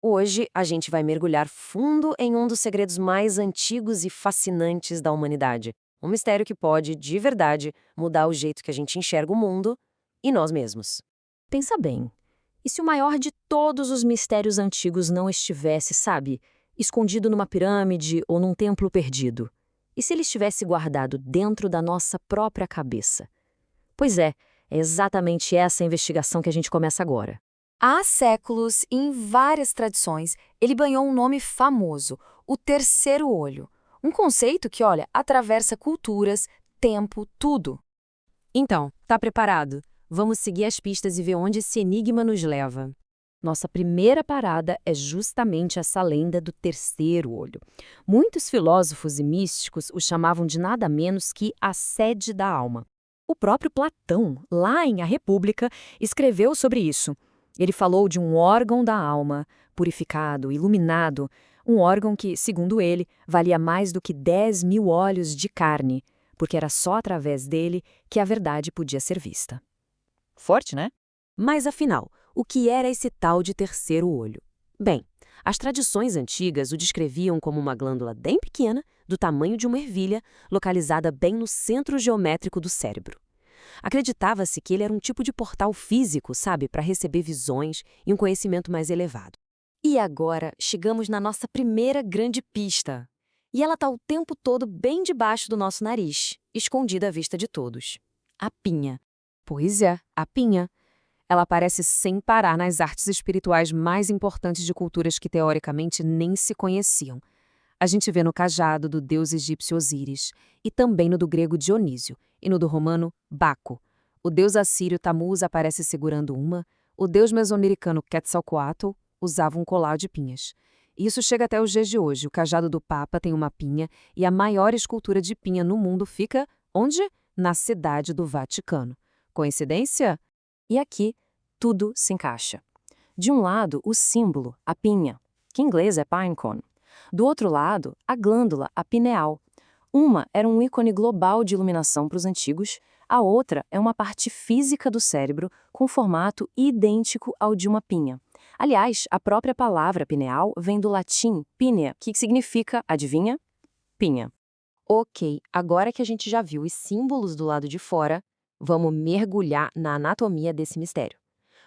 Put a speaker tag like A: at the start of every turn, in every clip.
A: Hoje, a gente vai mergulhar fundo em um dos segredos mais antigos e fascinantes da humanidade. Um mistério que pode, de verdade, mudar o jeito que a gente enxerga o mundo e nós mesmos.
B: Pensa bem, e se o maior de todos os mistérios antigos não estivesse, sabe, escondido numa pirâmide ou num templo perdido? E se ele estivesse guardado dentro da nossa própria cabeça? Pois é exatamente essa a investigação que a gente começa agora.
C: Há séculos, e em várias tradições, ele banhou um nome famoso, o terceiro olho. Um conceito que, olha, atravessa culturas, tempo, tudo.
B: Então, tá preparado? Vamos seguir as pistas e ver onde esse enigma nos leva. Nossa primeira parada é justamente essa lenda do terceiro olho. Muitos filósofos e místicos o chamavam de nada menos que a sede da alma. O próprio Platão, lá em A República, escreveu sobre isso. Ele falou de um órgão da alma, purificado, iluminado, um órgão que, segundo ele, valia mais do que 10.000 olhos de carne, porque era só através dele que a verdade podia ser vista.
A: Forte, né?
B: Mas afinal, o que era esse tal de terceiro olho? Bem, as tradições antigas o descreviam como uma glândula bem pequena, do tamanho de uma ervilha, localizada bem no centro geométrico do cérebro. Acreditava-se que ele era um tipo de portal físico, sabe, para receber visões e um conhecimento mais elevado.
A: E agora, chegamos na nossa primeira grande pista. E ela está o tempo todo bem debaixo do nosso nariz, escondida à vista de todos. A pinha.
B: Pois é, a pinha. Ela aparece sem parar nas artes espirituais mais importantes de culturas que teoricamente nem se conheciam. A gente vê no cajado do deus egípcio Osíris, e também no do grego Dionísio, e no do romano Baco. O deus assírio Tamuz aparece segurando uma, o deus mesoamericano Quetzalcoatl usava um colar de pinhas. Isso chega até os dias de hoje. O cajado do Papa tem uma pinha, e a maior escultura de pinha no mundo fica onde? Na cidade do Vaticano. Coincidência? E aqui, tudo se encaixa. De um lado, o símbolo, a pinha, que em inglês é pinecone. Do outro lado, a glândula, a pineal. Uma era um ícone global de iluminação para os antigos, a outra é uma parte física do cérebro com formato idêntico ao de uma pinha. Aliás, a própria palavra pineal vem do latim pinea, que significa, adivinha? Pinha.
A: Ok, agora que a gente já viu os símbolos do lado de fora, vamos mergulhar na anatomia desse mistério.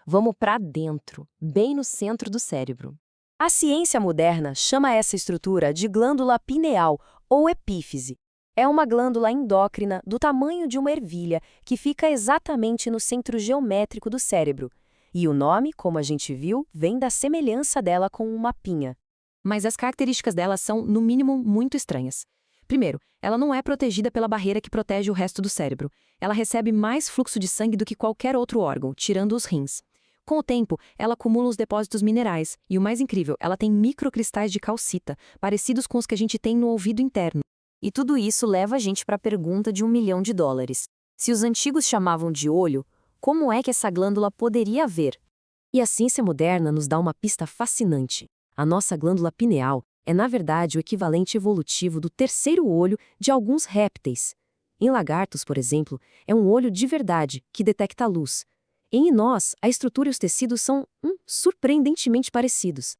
A: Vamos para dentro, bem no centro do cérebro. A ciência moderna chama essa estrutura de glândula pineal ou epífise. É uma glândula endócrina do tamanho de uma ervilha que fica exatamente no centro geométrico do cérebro. E o nome, como a gente viu, vem da semelhança dela com uma pinha. Mas as características dela são, no mínimo, muito estranhas. Primeiro, ela não é protegida pela barreira que protege o resto do cérebro. Ela recebe mais fluxo de sangue do que qualquer outro órgão, tirando os rins. Com o tempo, ela acumula os depósitos minerais e, o mais incrível, ela tem microcristais de calcita, parecidos com os que a gente tem no ouvido interno. E tudo isso leva a gente para a pergunta de $1.000.000. Se os antigos chamavam de olho, como é que essa glândula poderia ver? E a ciência moderna nos dá uma pista fascinante. A nossa glândula pineal é, na verdade, o equivalente evolutivo do terceiro olho de alguns répteis. Em lagartos, por exemplo, é um olho de verdade que detecta a luz. Em nós, a estrutura e os tecidos são surpreendentemente parecidos.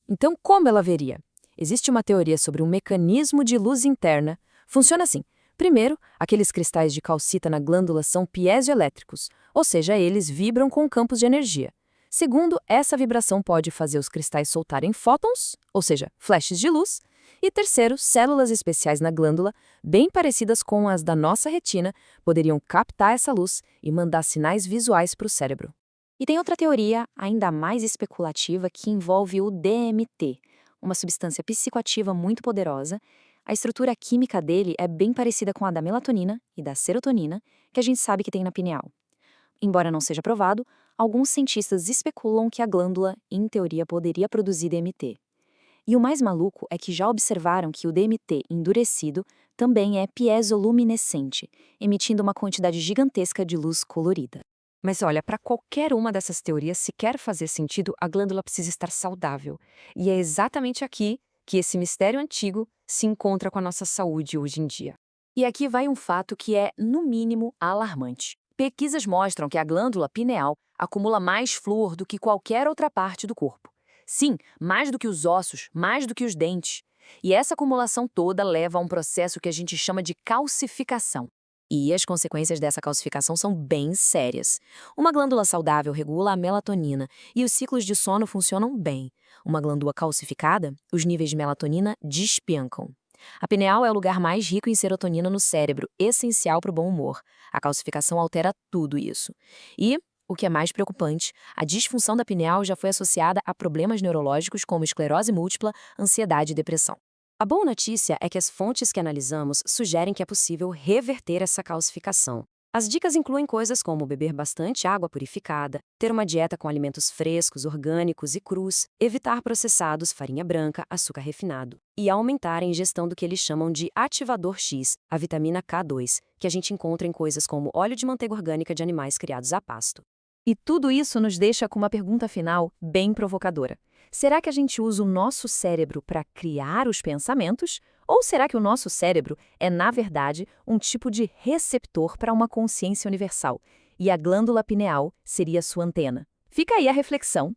A: Então, como ela veria? Existe uma teoria sobre um mecanismo de luz interna. Funciona assim. Primeiro, aqueles cristais de calcita na glândula são piezoelétricos, ou seja, eles vibram com campos de energia. Segundo, essa vibração pode fazer os cristais soltarem fótons, ou seja, flashes de luz. E terceiro, células especiais na glândula, bem parecidas com as da nossa retina, poderiam captar essa luz e mandar sinais visuais para o cérebro. E tem outra teoria, ainda mais especulativa, que envolve o DMT, uma substância psicoativa muito poderosa. A estrutura química dele é bem parecida com a da melatonina e da serotonina, que a gente sabe que tem na pineal. Embora não seja provado, alguns cientistas especulam que a glândula, em teoria, poderia produzir DMT. E o mais maluco é que já observaram que o DMT endurecido também é piezoluminescente, emitindo uma quantidade gigantesca de luz colorida. Mas olha, para qualquer uma dessas teorias sequer fazer sentido, a glândula precisa estar saudável. E é exatamente aqui que esse mistério antigo se encontra com a nossa saúde hoje em dia. E aqui vai um fato que é, no mínimo, alarmante. Pesquisas mostram que a glândula pineal acumula mais flúor do que qualquer outra parte do corpo. Sim, mais do que os ossos, mais do que os dentes. E essa acumulação toda leva a um processo que a gente chama de calcificação. E as consequências dessa calcificação são bem sérias. Uma glândula saudável regula a melatonina e os ciclos de sono funcionam bem. Uma glândula calcificada, os níveis de melatonina despencam. A pineal é o lugar mais rico em serotonina no cérebro, essencial para o bom humor. A calcificação altera tudo isso. E, o que é mais preocupante, a disfunção da pineal já foi associada a problemas neurológicos como esclerose múltipla, ansiedade e depressão. A boa notícia é que as fontes que analisamos sugerem que é possível reverter essa calcificação. As dicas incluem coisas como beber bastante água purificada, ter uma dieta com alimentos frescos, orgânicos e crus, evitar processados, farinha branca, açúcar refinado, e aumentar a ingestão do que eles chamam de ativador X, a vitamina K2, que a gente encontra em coisas como óleo de manteiga orgânica de animais criados a pasto.
B: E tudo isso nos deixa com uma pergunta final bem provocadora. Será que a gente usa o nosso cérebro para criar os pensamentos? Ou será que o nosso cérebro é, na verdade, um tipo de receptor para uma consciência universal? E a glândula pineal seria sua antena? Fica aí a reflexão.